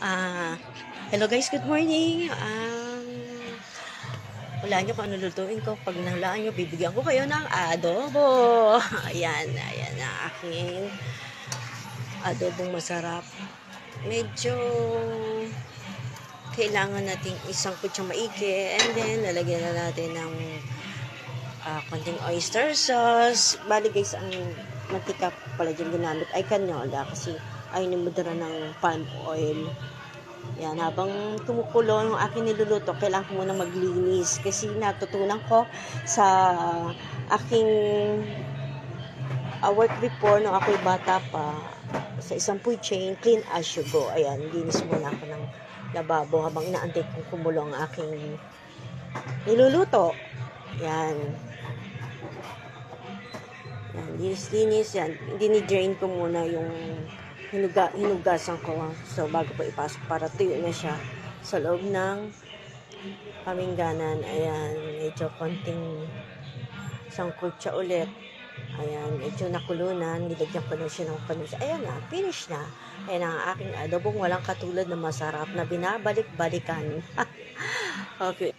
Ah, Hello guys, good morning. Hulaan nyo kung ano lutuin ko. Pag nahulaan nyo, bibigyan ko kayo ng adobo. Ayan ang aking adobong masarap. Medyo kailangan nating isang kutsang maigi. And then, lalagyan na natin ng konting oyster sauce. Bali guys, ang mantika pala dyan ginamit ay canola kasi ayaw ni mudara ng palm oil. Yan, habang kumukulo yung aking niluluto, kailangan ko muna maglinis kasi natutunan ko sa aking work before nung ako'y bata pa sa isang food chain, clean as you go. Ayan, linis muna ako ng lababo habang inaantay kong kumulo ang aking niluluto. Yan. Yan, linis. Yan, dinidrain ko muna yung hinugasan ko. So, bago pa ipasok para tuyo na siya sa loob ng pamingganan. Ayan, medyo konting isang kutsa ulit. Ayan, medyo nakulunan. Nilagyan ko na siya ng panis. Ayan na, finish na. Ayan ang aking adobong walang katulad na masarap na binabalik-balikan. Okay.